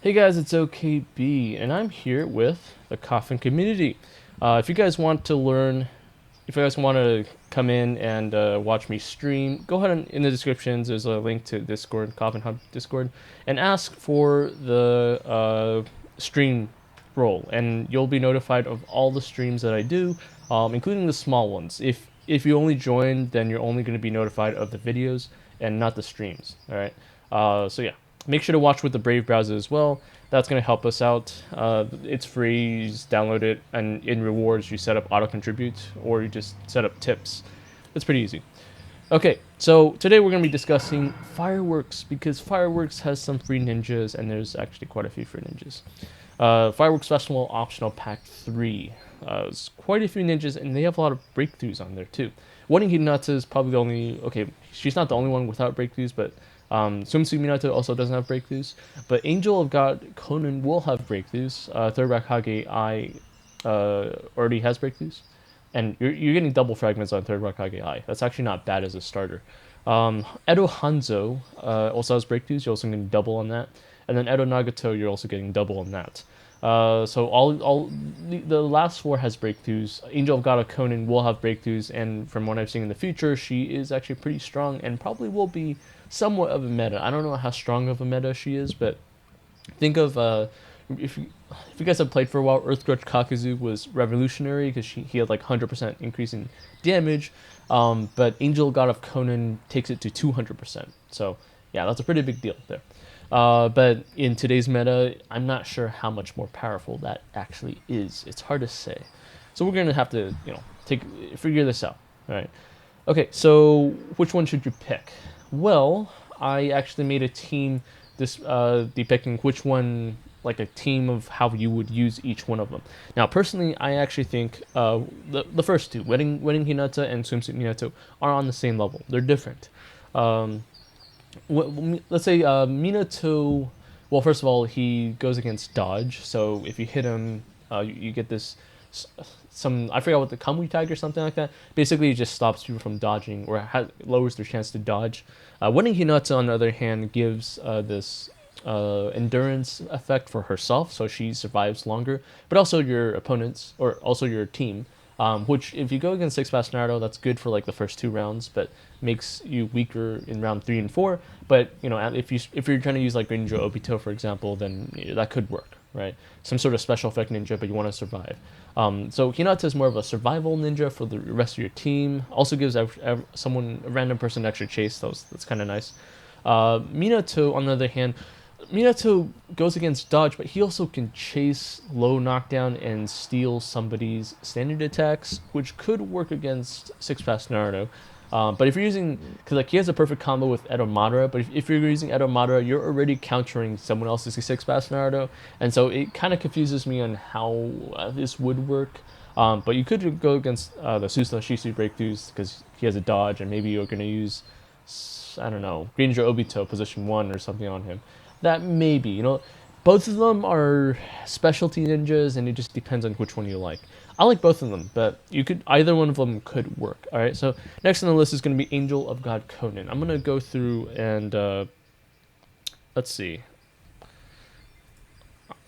Hey guys, it's OKB, and I'm here with the Coffin community. If you guys want to learn, if you guys want to come in and watch me stream, go ahead and in the descriptions. There's a link to Discord, Coffin Hub Discord, and ask for the stream role, and you'll be notified of all the streams that I do, including the small ones. If you only join, then you're only going to be notified of the videos and not the streams. All right. So yeah, make sure to watch with the Brave browser as well. That's going to help us out. It's free. You just download it, and in rewards, you set up auto contribute or you just set up tips. It's pretty easy. Okay, so today we're going to be discussing fireworks because fireworks has some free ninjas, and there's actually quite a few free ninjas. Fireworks Festival Optional Pack 3. There's quite a few ninjas, and they have a lot of breakthroughs on there too. Wedding Hinata is probably the only. Okay, she's not the only one without breakthroughs, but Swimsuit Minato also doesn't have breakthroughs. But Angel of God Conan will have breakthroughs. Third Raikage I already has breakthroughs. And you're getting double fragments on Third Raikage I. That's actually not bad as a starter. Edo Hanzo also has breakthroughs. You're also getting double on that. And then Edo Nagato, you're also getting double on that. So all the last four has breakthroughs. Angel of God Conan will have breakthroughs, and from what I've seen in the future, she is actually pretty strong and probably will be somewhat of a meta. I don't know how strong of a meta she is, but think of if you guys have played for a while, Earthgrudge Kakuzu was revolutionary because he had like 100% increase in damage, but Angel God of Conan takes it to 200%. So yeah, that's a pretty big deal there. But in today's meta, I'm not sure how much more powerful that actually is. It's hard to say. So we're gonna have to figure this out. All right. Okay. So which one should you pick? Well, I actually made a team depicting which one, like a team of how you would use each one of them. Now, personally, I actually think the first two, Wedding Hinata and Swimsuit Minato, are on the same level. They're different. Let's say Minato. Well, first of all, he goes against dodge. So if you hit him, you get this some, I forgot what, the Kamui tag or something like that. Basically, it just stops people from dodging or lowers their chance to dodge. Winning Hinata, on the other hand, gives this endurance effect for herself, so she survives longer, but also your opponents or also your team. Which, if you go against Six Fast Naruto, that's good for like the first 2 rounds, but makes you weaker in round 3 and 4. But if you're trying to use like Ninja Obito, for example, then that could work, right? Some sort of special effect ninja, but you want to survive. So Hinata is more of a survival ninja for the rest of your team. Also gives a random person extra chase. That's kind of nice. Minato, on the other hand, Minato goes against dodge, but he also can chase, low knockdown, and steal somebody's standard attacks, which could work against Six Fast Naruto. But if you're using, because like he has a perfect combo with Edo Madara, but if you're using Edo Madara, you're already countering someone else's Six Fast Naruto, and so it kind of confuses me on how this would work. But you could go against the Susa Shisu breakthroughs because he has a dodge, and maybe you're gonna use, I don't know, Greninja Obito position 1 or something on him. That maybe, both of them are specialty ninjas, and it just depends on which one you like. I like both of them, but either one of them could work. All right. So next on the list is going to be Angel of God Conan. I'm gonna go through and let's see.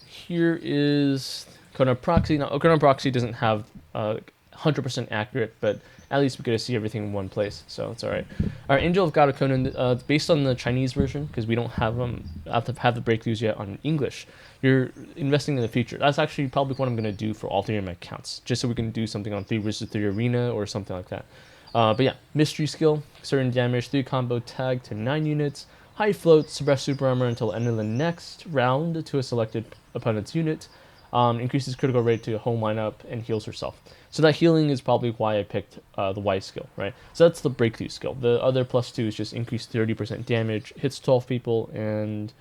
Here is Conan Proxy. Now, Conan Proxy doesn't have 100% accurate, but at least we get to see everything in one place, so it's all right. All right, Angel of God of Conan, based on the Chinese version, because we don't have the breakthroughs yet on English. You're investing in the future. That's actually probably what I'm gonna do for all 3 of my accounts, just so we can do something on 3 versus 3 arena or something like that. But yeah, mystery skill, certain damage, 3 combo tag to 9 units, high float, suppress super armor until end of the next round to a selected opponent's unit. Increases critical rate to home lineup, and heals herself. So that healing is probably why I picked the Y skill, right? So that's the breakthrough skill. The other +2 is just increased 30% damage, hits 12 people, and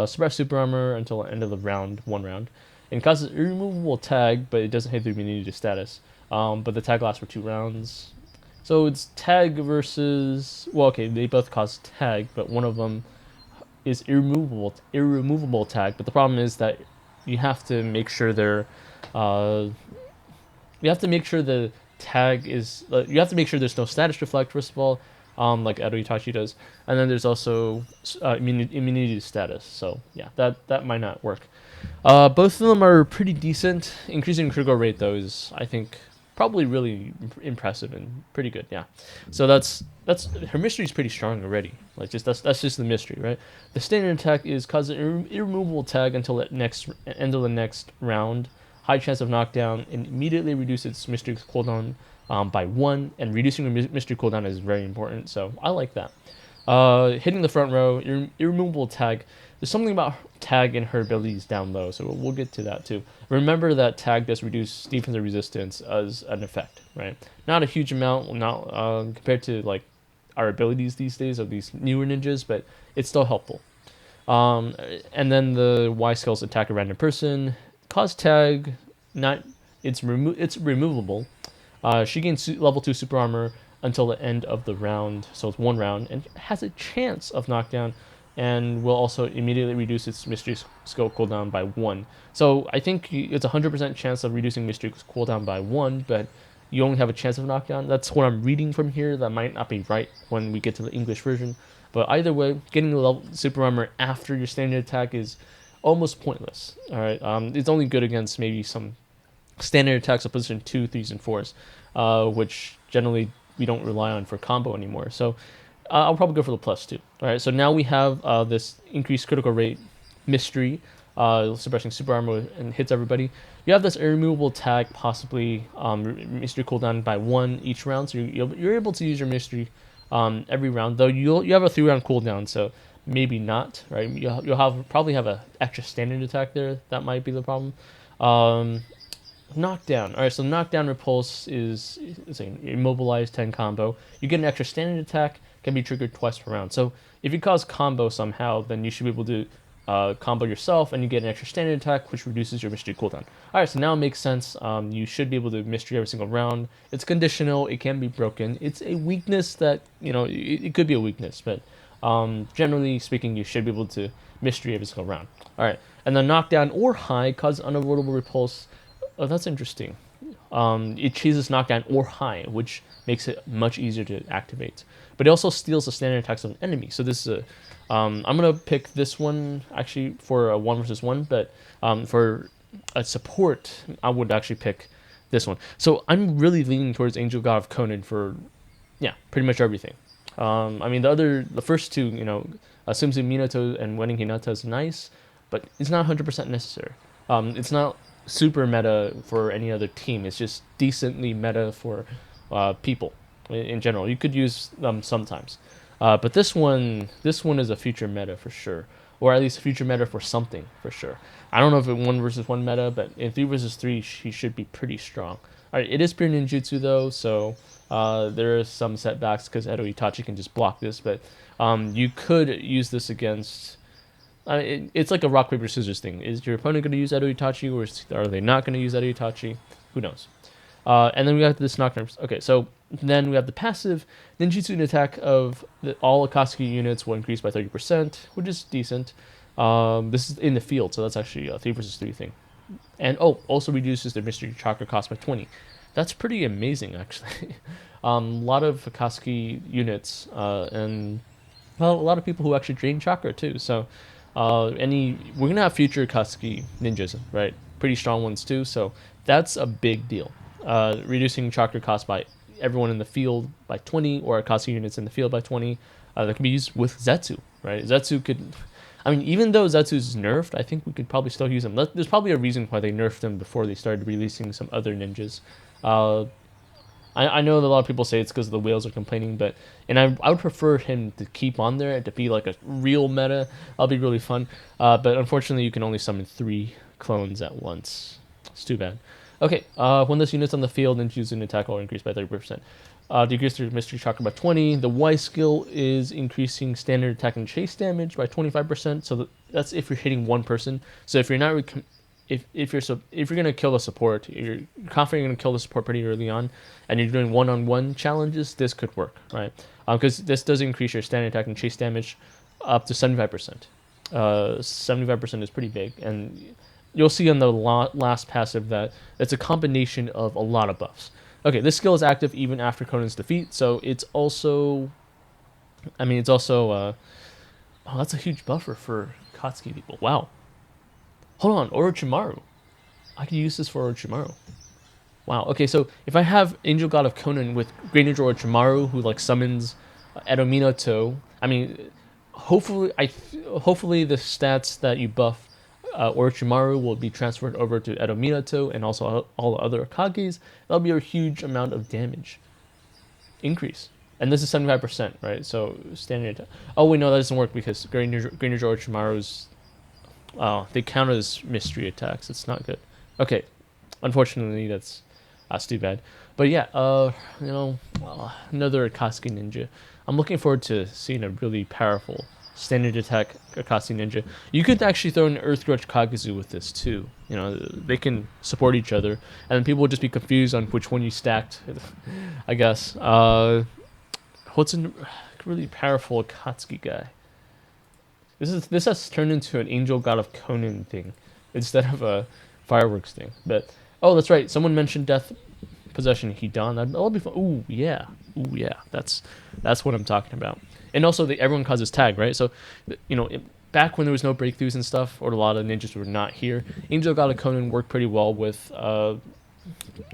suppress super armor until the end of the round, 1 round. And causes irremovable tag, but it doesn't hit the immunity to status. But the tag lasts for 2 rounds. So it's tag versus, well, okay, they both cause tag, but one of them is irremovable tag. But the problem is that you have to make sure the tag is. You have to make sure there's no status reflect, first of all, like Edo Itachi does. And then there's also immunity status. So yeah, that might not work. Both of them are pretty decent. Increasing critical rate though is, I think, probably really impressive and pretty good. Yeah. So that's her mystery is pretty strong already. Like just that's just the mystery, right? The standard attack is cause an irremovable tag until the next end of the next round. High chance of knockdown and immediately reduce its mystery cooldown by 1, and reducing the mystery cooldown is very important. So I like that. Hitting the front row, irremovable tag. There's something about tag and her abilities down low, so we'll get to that too. Remember that tag does reduce defensive resistance as an effect, right? Not a huge amount, not compared to like our abilities these days of these newer ninjas, but it's still helpful. And then the Y skills attack a random person. Cause tag, not it's removable. She gains level 2 super armor until the end of the round, so it's 1 round, and has a chance of knockdown, and will also immediately reduce its mystery skill cooldown by 1. So I think it's a 100% chance of reducing mystery cooldown by 1, but you only have a chance of knockdown. That's what I'm reading from here. That might not be right when we get to the English version. But either way, getting the level super armor after your standard attack is almost pointless. All right, it's only good against maybe some standard attacks of position 2, 3s, and 4s, which generally we don't rely on for combo anymore. So I'll probably go for the +2. All right, so now we have this increased critical rate mystery, suppressing super armor and hits everybody. You have this irremovable tag, possibly mystery cooldown by 1 each round, so you're able to use your mystery every round. Though you have a 3-round cooldown, so maybe not. Right, you'll probably have an extra standard attack there. That might be the problem. Knockdown. All right, so knockdown repulse is an immobilized 10 combo. You get an extra standard attack, can be triggered twice per round. So if you cause combo somehow, then you should be able to combo yourself, and you get an extra standard attack, which reduces your mystery cooldown. All right, so now it makes sense. You should be able to mystery every single round. It's conditional. It can be broken. It's a weakness that, it could be a weakness, but generally speaking, you should be able to mystery every single round. All right, and then knockdown or high causes unavoidable repulse. Oh, that's interesting. It chooses knockdown or high, which makes it much easier to activate. But it also steals the standard attacks of an enemy. So this is I'm gonna pick this one actually for a 1 versus 1, but for a support, I would actually pick this one. So I'm really leaning towards Angel God of Conan for, pretty much everything. I mean the first two, Sumsu Minato and winning Hinata is nice, but it's not 100% necessary. It's not super meta for any other team. It's just decently meta for people in general. You could use them sometimes, but this one is a future meta for sure, or at least a future meta for something for sure. I don't know if it's 1 versus 1 meta, but in 3 versus 3, she should be pretty strong. All right, it is pure ninjutsu though, so there are some setbacks because Edo Itachi can just block this, but you could use this against. It's like a rock paper scissors thing. Is your opponent going to use Edo Itachi, or are they not going to use Edo Itachi? Who knows? And then we have this knockdown. Okay, so then we have the passive ninjutsu attack of all Akatsuki units will increase by 30%, which is decent. This is in the field, so that's actually a 3 versus 3 thing. And also reduces their mystery chakra cost by 20. That's pretty amazing, actually. A lot of Akatsuki units, and a lot of people who actually drain chakra too. So. We're gonna have future Akatsuki ninjas, right? Pretty strong ones too. So that's a big deal. Reducing chakra cost by everyone in the field by 20, or Akatsuki units in the field by 20. That can be used with Zetsu, right? Zetsu could, even though Zetsu's nerfed, I think we could probably still use them. There's probably a reason why they nerfed them before they started releasing some other ninjas. I know that a lot of people say it's because the whales are complaining, but I would prefer him to keep on there and to be like a real meta. That'll be really fun. But unfortunately, you can only summon 3 clones at once. It's too bad. Okay, when this unit's on the field, ninjutsu and attack will increase by 30%. Decrease their mystery chakra by 20. The Y skill is increasing standard attack and chase damage by 25%. So that's if you're hitting one person. So if you're not if you're gonna kill the support, you're confident you're gonna kill the support pretty early on, and you're doing one-on-one challenges, this could work, right? Because this does increase your standard attack and chase damage up to 75%. 75% is pretty big, and you'll see on the last passive that it's a combination of a lot of buffs. Okay, this skill is active even after Conan's defeat, so it's also I mean, it's also oh, that's a huge buffer for Katsuki people. Wow. Hold on, Orochimaru. I could use this for Orochimaru. Wow. Okay, so if I have Angel God of Conan with Great Ninja Orochimaru, who like summons Edo Minato, I mean, hopefully the stats that you buff Orochimaru will be transferred over to Edo Minato and also all the other Akages. That'll be a huge amount of damage increase. And this is 75%, right? So standard. Oh wait, no, that doesn't work because Great Ninja Orochimaru's they count as mystery attacks. It's not good. Okay, unfortunately, that's too bad. But yeah, another Akatsuki ninja. I'm looking forward to seeing a really powerful standard attack Akatsuki ninja. You could actually throw an Earth Grudge Kagezu with this too. You know, they can support each other, and then people will just be confused on which one you stacked. I guess. What's a really powerful Akatsuki guy? This has turned into an Angel God of Conan thing instead of a fireworks thing. But oh, that's right. Someone mentioned Death Possession Hidan. That'll be fun. Ooh yeah. That's what I'm talking about. And also, everyone causes tag, right? So, back when there was no breakthroughs and stuff, or a lot of ninjas were not here, Angel God of Conan worked pretty well with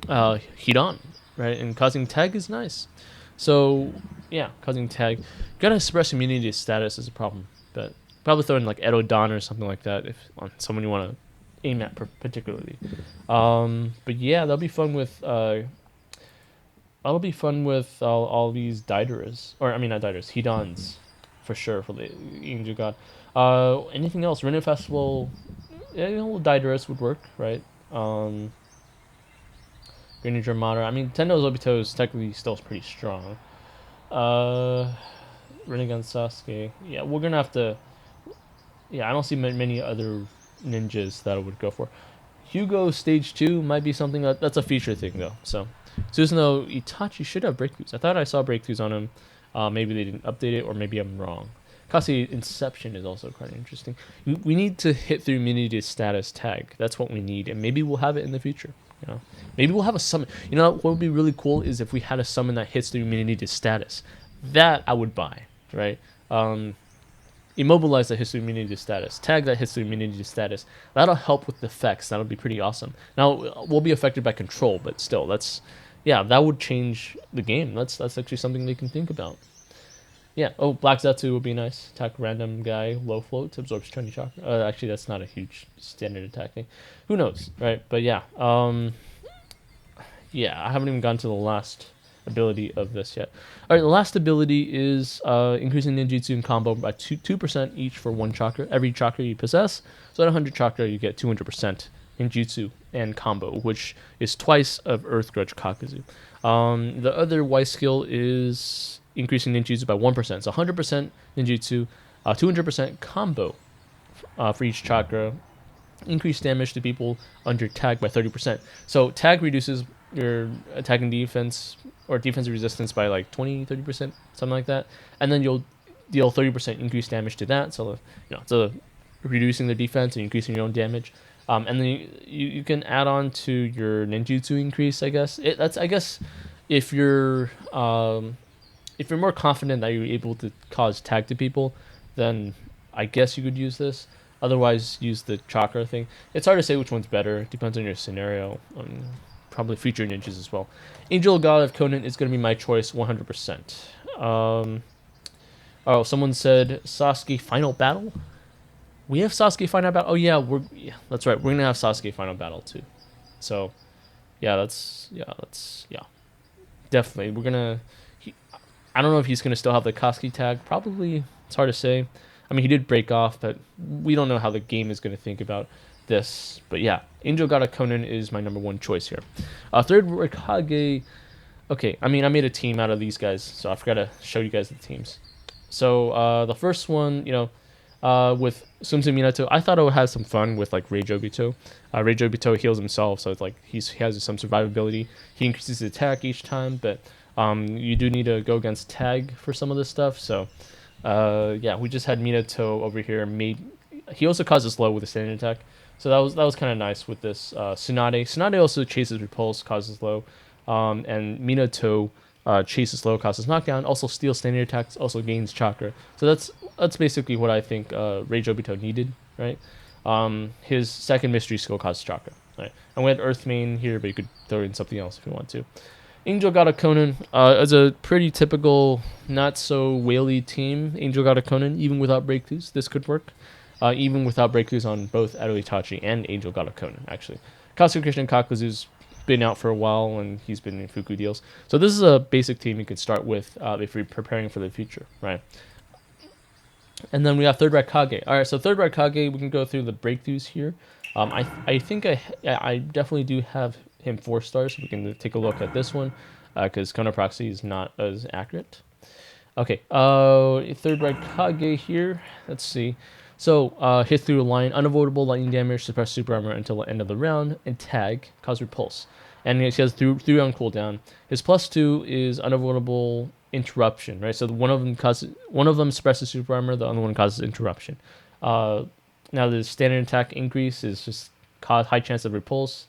Hidan, right? And causing tag is nice. So yeah, causing tag. Gotta suppress immunity status is a problem, but probably throw in like Edo Dan or something like that if on someone you want to aim at particularly. But yeah, that'll be fun with all these Daidaras, or I mean not Daidaras, Hidans, for sure for the Angel God. Anything else? Renin Festival, yeah, Daidaras would work, right? Great Ninja Armada. I mean, Tenno's Obito is technically still pretty strong. Rinnegan Sasuke. Yeah, we're gonna have to. Yeah, I don't see many other ninjas that I would go for. Hugo Stage 2 might be something that's a feature thing though. So Susanoo Itachi should have breakthroughs. I thought I saw breakthroughs on him. Maybe they didn't update it, or maybe I'm wrong. Kasi Inception is also quite interesting. We need to hit through immunity status tag. That's what we need, and maybe we'll have it in the future. Maybe we'll have a summon. What would be really cool is if we had a summon that hits through immunity to status. That I would buy, right? Immobilize that hits through immunity to status. Tag that hits through immunity to status. That'll help with the effects. That'll be pretty awesome. Now we'll be affected by control, but still, that would change the game. That's actually something they can think about. Yeah. Oh, Black Zetsu would be nice. Attack random guy, low float, absorbs 20 chakra. Actually, that's not a huge standard attack thing. Who knows, right? But yeah. Yeah, I haven't even gotten to the last ability of this yet. All right, the last ability is increasing ninjutsu and combo by 2% each for 1 chakra. Every chakra you possess. So at 100 chakra, you get 200% ninjutsu and combo, which is twice of Earth Grudge Kakuzu. The other Y skill is increasing ninjutsu by 1%. So 100% ninjutsu, 200% combo for each chakra. Increase damage to people under tag by 30%. So tag reduces your attacking defense or defensive resistance by like 20-30%, something like that, and then you'll deal 30% increased damage to that. So so reducing the defense and increasing your own damage. And then you can add on to your ninjutsu increase. I guess if you're more confident that you're able to cause tag to people, then I guess you could use this. Otherwise, use the chakra thing. It's hard to say which one's better. It depends on your scenario. Probably future ninjas as well. Angel God of Conan is going to be my choice 100%. Oh, someone said Sasuke Final Battle? We have Sasuke Final Battle? Oh, yeah, that's right. We're going to have Sasuke Final Battle, too. So, yeah, definitely. We're going to... I don't know if he's going to still have the Koski tag. Probably. It's hard to say. I mean, he did break off, but we don't know how the game is going to think about this. But yeah, Angel God of Conan is my number 1 choice here. Third, Rikage. Okay, I mean, I made a team out of these guys, so I forgot to show you guys the teams. So the first one, with Sumsu Minato, I thought I would have some fun with like Rage Obito. Rage Obito heals himself, so it's like he has some survivability. He increases his attack each time, but you do need to go against tag for some of this stuff. So yeah, we just had Minato over here. He also causes slow with a standard attack, so that was kind of nice with this. Tsunade also chases repulse, causes low, and Minato Chase is low, causes knockdown. Also, steal standard attacks. Also gains chakra. So that's basically what I think Rage Obito needed, right? His second mystery skill causes chakra. Right. And we had Earth Main here, but you could throw in something else if you want to. Angel got a Conan as a pretty typical, not so whaley team. Angel got a Conan, even without breakthroughs. This could work. Even without breakthroughs on both Edo Itachi and Angel got a Conan, actually. Katsuya Christian Kakuzu's been out for a while, and he's been in Fuku deals. So this is a basic team you can start with if you're preparing for the future, right? And then we have Third Raikage. All right, so Third Raikage, we can go through the breakthroughs here. I think I definitely do have him 4 stars. So we can take a look at this one because Kono Proxy is not as accurate. Okay, Third Raikage here. Let's see. So hit through a line, unavoidable lightning damage, suppress super armor until the end of the round, and tag, cause repulse. And he has 3 round cooldown. His +2 is unavoidable interruption, right? So one of them suppresses super armor, the other one causes interruption. Now the standard attack increase is just high chance of repulse,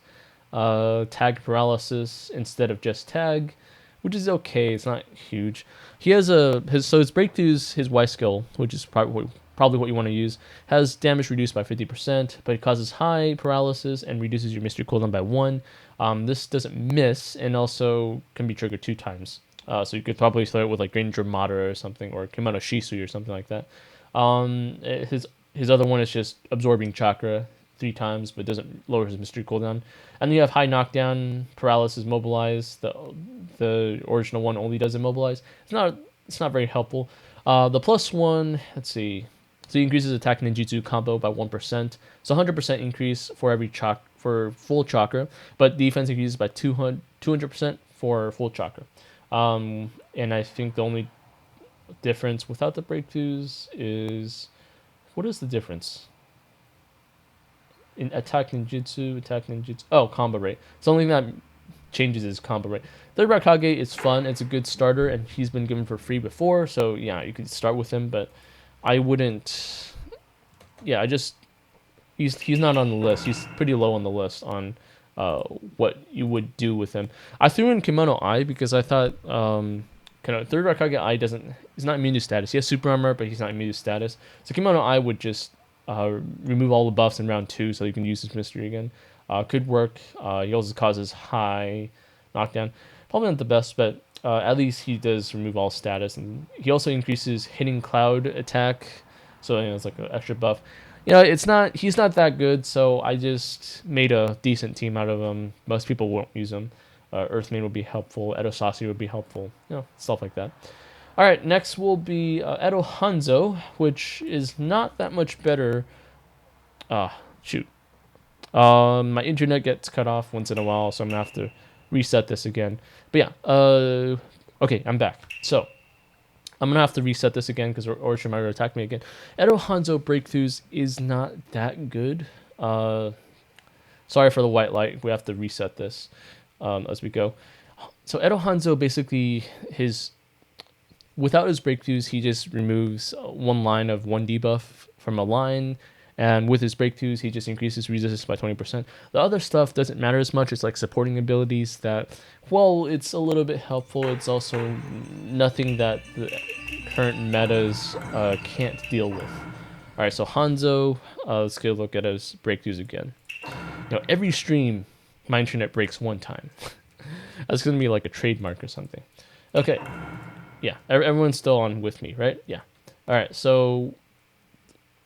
tag paralysis instead of just tag, which is okay. It's not huge. He has his breakthroughs, his Y skill, which is probably what you want to use, has damage reduced by 50%, but it causes high paralysis and reduces your mystery cooldown by 1. This doesn't miss and also can be triggered 2 times. So you could probably throw it with like Ranger Madara or something, or Kimono Shisui or something like that. His other one is just absorbing chakra 3 times, but doesn't lower his mystery cooldown. And then you have high knockdown, paralysis, mobilize. The original one only does immobilize. It's not very helpful. The +1, let's see. So he increases attack ninjutsu combo by 1%. So 100% increase for every for full chakra, but defense increases by 200% for full chakra. And I think the only difference without the breakthroughs is, what is the difference? In attack ninjutsu. Oh, combo rate. So the only thing that changes is combo rate. Third Raikage is fun. It's a good starter, and he's been given for free before. So yeah, you could start with him, but I wouldn't. Yeah, he's not on the list. He's pretty low on the list on what you would do with him. I threw in Kimono Eye because I thought Third Raikage he's not immune to status. He has super armor, but he's not immune to status. So Kimono Eye would just remove all the buffs in round 2 so you can use his mystery again. Could work. He also causes high knockdown. Probably not the best, but at least he does remove all status, and he also increases hitting cloud attack, so it's like an extra buff. He's not that good, so I just made a decent team out of him. Most people won't use him. Earthmain would be helpful. Edo Sasi would be helpful. Stuff like that. All right, next will be Edo Hanzo, which is not that much better. Shoot. My internet gets cut off once in a while, so I'm gonna have to reset this again. But yeah, okay, I'm back. So I'm gonna have to reset this again because Orochimaru attacked me again. Edo Hanzo breakthroughs is not that good. Sorry for the white light. We have to reset this as we go. So Edo Hanzo basically without his breakthroughs, he just removes 1 line of 1 debuff from a line. And with his breakthroughs, he just increases resistance by 20%. The other stuff doesn't matter as much. It's like supporting abilities that, well, it's a little bit helpful. It's also nothing that the current metas can't deal with. All right, so Hanzo, let's get a look at his breakthroughs again. Every stream, my internet breaks 1 time. That's going to be like a trademark or something. Okay, yeah, everyone's still on with me, right? Yeah. All right, so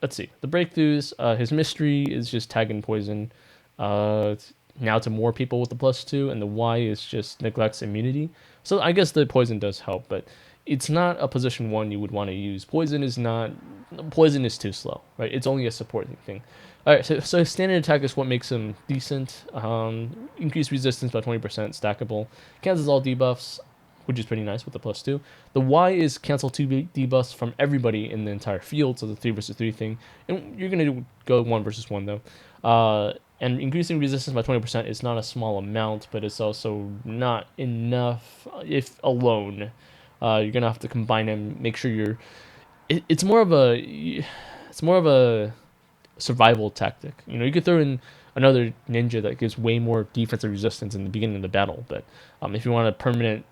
let's see. The breakthroughs, his mystery is just tag and poison. Now to more people with the +2, and the Y is just neglects immunity. So I guess the poison does help, but it's not a position 1 you would want to use. Poison is too slow, right? It's only a supporting thing. All right, so his standard attack is what makes him decent. Increased resistance by 20%, stackable. Cancels all debuffs, which is pretty nice with the +2. The Y is cancel 2 debuffs from everybody in the entire field, so the 3 versus 3 thing. And you're going to go 1 versus 1, though. And increasing resistance by 20% is not a small amount, but it's also not enough if alone. You're going to have to combine them, make sure it's more of a survival tactic. You could throw in another ninja that gives way more defensive resistance in the beginning of the battle, but if you want a permanent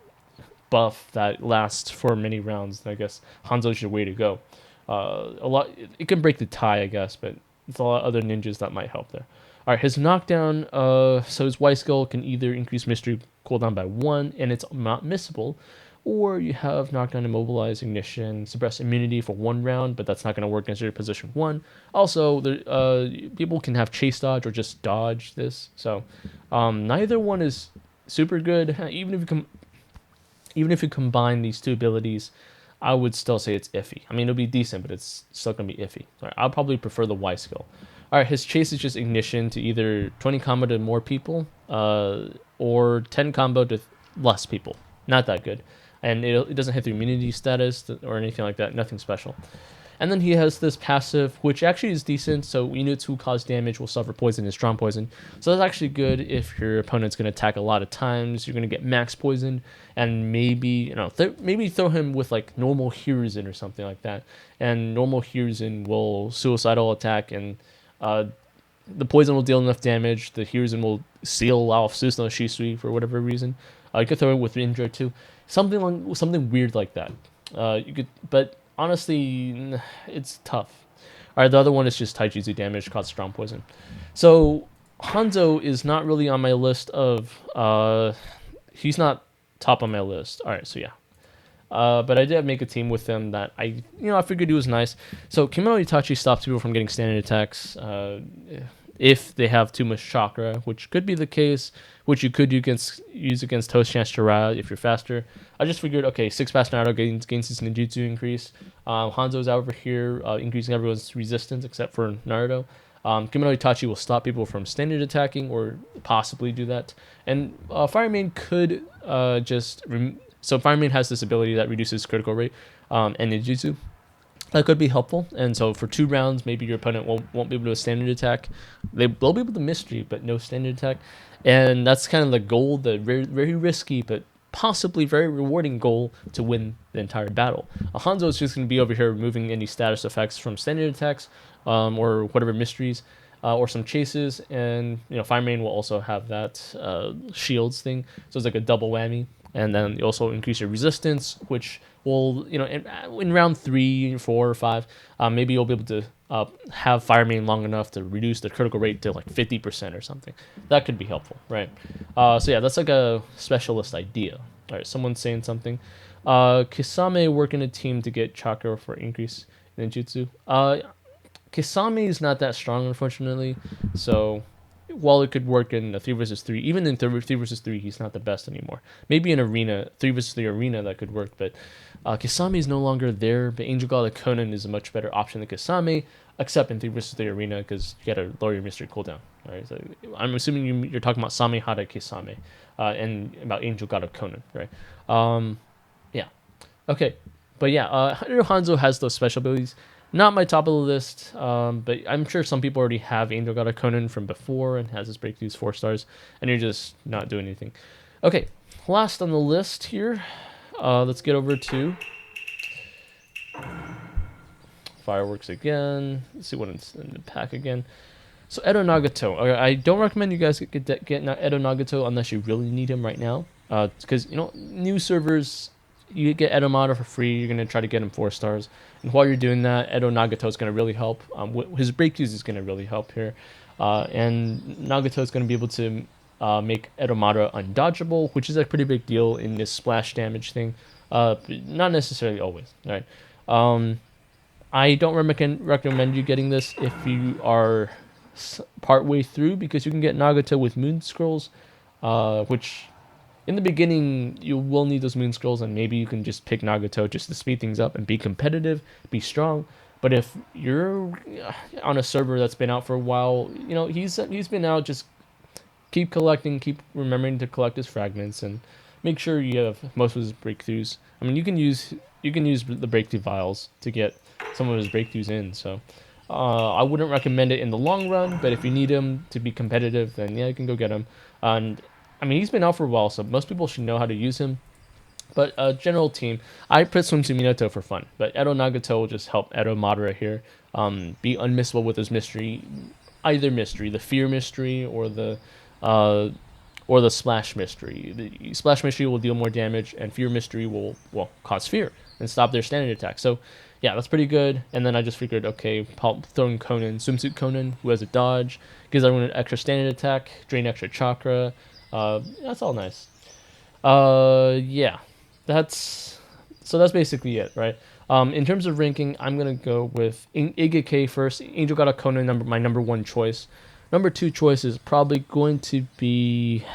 buff that lasts for many rounds, then I guess Hanzo's your way to go. A lot, it can break the tie, I guess, but there's a lot of other ninjas that might help there. All right, his knockdown. So his Y skill can either increase mystery cooldown by 1, and it's not missable, or you have knockdown, immobilize, ignition, suppress immunity for 1 round, but that's not going to work against your position 1. Also, people can have chase dodge or just dodge this, so neither one is super good. Even if you combine these two abilities, I would still say it's iffy. I mean, it'll be decent, but it's still going to be iffy. All right, I'll probably prefer the Y skill. All right, his chase is just ignition to either 20 combo to more people or 10 combo to less people. Not that good. And it doesn't hit the immunity status or anything like that. Nothing special. And then he has this passive, which actually is decent. So units who cause damage will suffer poison and strong poison. So that's actually good if your opponent's going to attack a lot of times. You're going to get max poison, and maybe maybe throw him with like normal Hiruzen or something like that. And normal Hiruzen will suicidal attack, and the poison will deal enough damage. The Hiruzen will seal off Susanoo Shisui for whatever reason. You could throw it with Indra too, something weird like that. You could, but honestly, it's tough. All right, the other one is just taijutsu damage, cause strong poison. So Hanzo is not really on my list of. He's not top on my list. All right, so yeah. But I did make a team with him that I figured he was nice. So Kimono Itachi stops people from getting standard attacks if they have too much chakra, which could be the case, which you could use against Toast Chance Jiraiya if you're faster. I just figured, okay, 6 fast Naruto gains his ninjutsu increase. Hanzo's over here increasing everyone's resistance except for Naruto. Kimono Itachi will stop people from standard attacking or possibly do that. And Fireman could so Fireman has this ability that reduces critical rate and ninjutsu. That could be helpful. And so for 2 rounds, maybe your opponent won't be able to a standard attack. They'll be able to mystery, but no standard attack. And that's kind of the goal, the very, very risky, but possibly very rewarding goal to win the entire battle. Hanzo is just going to be over here removing any status effects from standard attacks or whatever mysteries or some chases. And, Fireman will also have that shields thing. So it's like a double whammy. And then you also increase your resistance, which will, in round 3, 4, or 5, maybe you'll be able to have Fireman long enough to reduce the critical rate to like 50% or something. That could be helpful, right? So yeah, that's like a specialist idea. All right, someone's saying something. Kisame work in a team to get chakra for increase in ninjutsu. Kisame is not that strong, unfortunately, so while it could work in a 3 versus 3, even in 3 versus 3, he's not the best anymore. Maybe in arena, 3 versus 3 arena, that could work, but Kisame is no longer there. But Angel God of Conan is a much better option than Kisame, except in 3 versus 3 arena, because you gotta lower your mystery cooldown. All right, so I'm assuming you're talking about Samehada Kisame and about Angel God of Conan, right? Yeah. Okay. But yeah, Hanzo has those special abilities. Not my top of the list, but I'm sure some people already have Angel God of Conan from before and has his breakthroughs 4 stars, and you're just not doing anything. Okay, last on the list here, let's get over to fireworks again. Let's see what's in the pack again. So Edo Nagato. I don't recommend you guys get Edo Nagato unless you really need him right now, because new servers, you get Edo Mata for free. You're gonna try to get him 4 stars, and while you're doing that, Edo Nagato is gonna really help. His breakthroughs is gonna really help here, and Nagato is gonna be able to make Edo Mata undodgeable, which is a pretty big deal in this splash damage thing. Not necessarily always. All right. I don't recommend you getting this if you are part way through, because you can get Nagato with Moon Scrolls, which in the beginning, you will need those Moon Scrolls, and maybe you can just pick Nagato just to speed things up and be competitive, be strong. But if you're on a server that's been out for a while, he's been out, just keep collecting, keep remembering to collect his fragments, and make sure you have most of his breakthroughs. I mean, you can use the breakthrough vials to get some of his breakthroughs in. So I wouldn't recommend it in the long run, but if you need him to be competitive, then yeah, you can go get him. And I mean, he's been out for a while, so most people should know how to use him. But general team, I put Swim to Minato for fun, but Edo Nagato will just help Edo Madara here be unmissable with his mystery, either mystery, the fear mystery or the or the Splash Mystery. The Splash Mystery will deal more damage, and Fear Mystery will, well, cause fear and stop their standard attack. So, yeah, that's pretty good. And then I just figured, okay, throwing Konan, Swimsuit Konan, who has a dodge, gives everyone an extra standard attack, drain extra chakra. That's all nice. Yeah, that's basically it, right? In terms of ranking, I'm gonna go with Igike first. Angel Got a Konan, my number one choice. Number two choice is probably going to be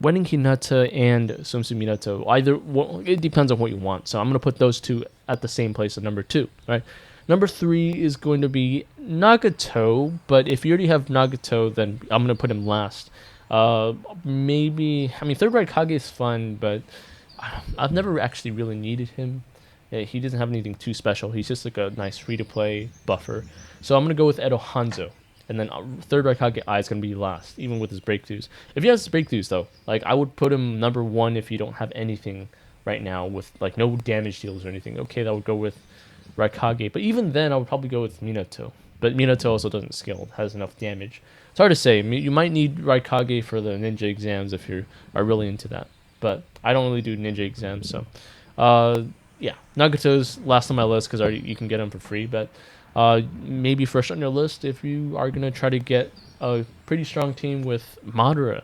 Wedding Hinata and Swimsuit Minato. Either, well, it depends on what you want. So I'm gonna put those two at the same place at number two, right? Number three is going to be Nagato, but if you already have Nagato, then I'm gonna put him last. Maybe, I mean, Third Raikage is fun, but I've never actually really needed him. He doesn't have anything too special. He's just like a nice free-to-play buffer. So I'm gonna go with Edo Hanzo. And then Third Raikage I is going to be last, even with his breakthroughs. If he has his breakthroughs, though, like, I would put him number one if you don't have anything right now with, like, no damage deals or anything. Okay, that would go with Raikage. But even then, I would probably go with Minato. But Minato also doesn't scale, has enough damage. It's hard to say. You might need Raikage for the ninja exams if you are really into that. But I don't really do ninja exams, so... yeah, Nagato's last on my list because you can get him for free, but... maybe first on your list if you are going to try to get a pretty strong team with Madara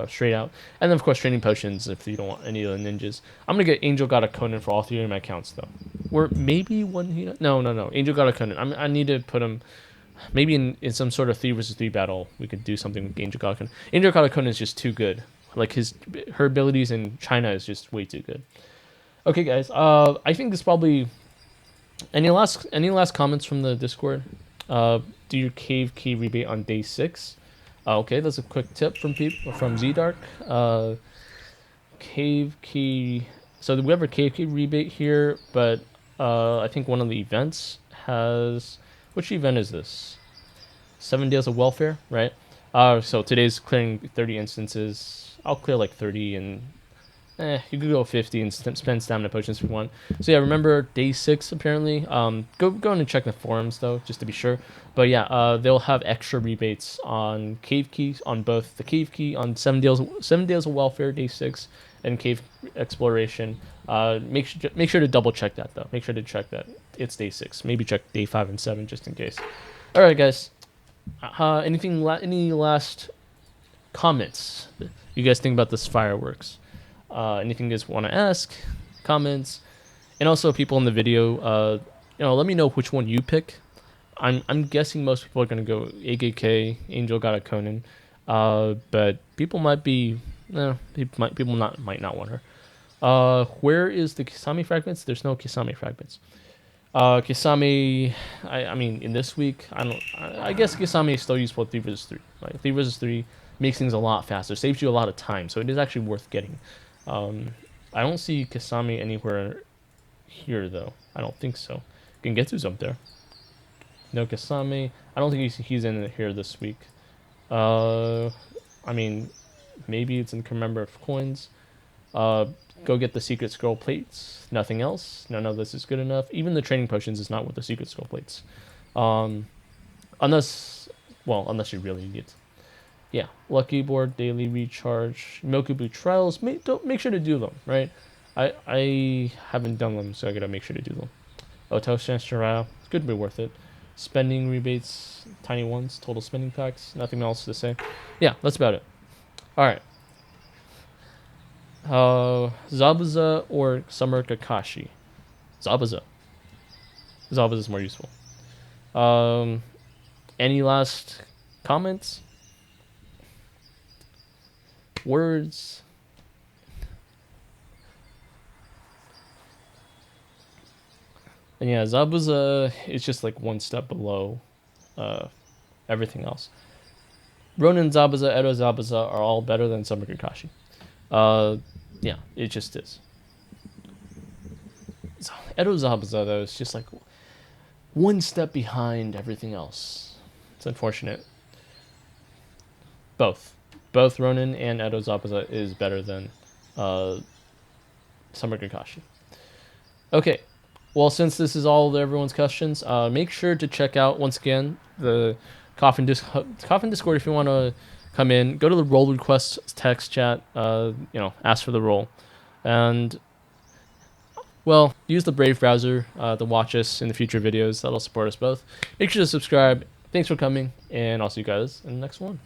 straight out. And then, of course, training potions if you don't want any of the ninjas. I'm going to get Angel Got a Konan for all three of my accounts, though. Or maybe one... No. Angel Got a Konan. I need to put him... Maybe in some sort of 3 versus 3 battle, we could do something with Angel Got a Konan. Angel Got a Konan is just too good. Like, her abilities in China is just way too good. Okay, guys. I think this probably... Any last comments from the Discord? Do your cave key rebate on day 6. Okay, that's a quick tip from Z-Dark. Cave key. So we have a cave key rebate here, but I think one of the events has. Which event is this? 7 Days of Welfare, right? So today's clearing 30 instances. I'll clear like 30 and. You could go 50 and spend stamina potions if you want. So yeah, remember day 6 apparently. Go and check the forums though, just to be sure. But yeah, they'll have extra rebates on cave keys on both the cave key on 7 Days of Welfare day 6 and cave exploration. Make sure to double check that though. Make sure to check that it's day 6. Maybe check day 5 and 7 just in case. All right, guys. Any last comments you guys think about this fireworks? Anything you guys want to ask, comments, and also people in the video, let me know which one you pick. I'm guessing most people are gonna go AKK, Angel Got a Konan, but people might be, people might not want her. Where is the Kisame fragments? There's no Kisame fragments. Kisame, I mean, in this week, I guess Kisame is still useful at 3 vs 3. Like 3 vs 3 makes things a lot faster, saves you a lot of time, so it is actually worth getting. I don't see Kisame anywhere here, though. I don't think so. Gengetsu's up there. No Kisame. I don't think he's in here this week. I mean, maybe it's in commemorative coins. Go get the secret scroll plates. Nothing else. None of this is good enough. Even the training potions is not with the secret scroll plates. Unless you really need it. Yeah, Lucky Board, Daily Recharge, Mokubu Trials. Make sure to do them, right? I haven't done them, so I gotta make sure to do them. Hotel Chanceral, could be worth it. Spending rebates, tiny ones, total spending packs. Nothing else to say. Yeah, that's about it. All right. Zabuza or Summer Kakashi? Zabuza. Zabuza is more useful. Any last comments? Words? And yeah, Zabuza is just like one step below everything else. Ronin Zabuza, Edo Zabuza are all better than Summer Kakashi. Yeah, it just is. So, Edo Zabuza, though, is just like one step behind everything else. It's unfortunate. Both Ronin and Edo Zabuza is better than Summer Kakashi. Okay, well, since this is all everyone's questions, make sure to check out, once again, the Coffin Discord if you want to come in, go to the role request text chat, ask for the role, and well, use the Brave browser to watch us in the future videos. That'll support us both. Make sure to subscribe. Thanks for coming, and I'll see you guys in the next one.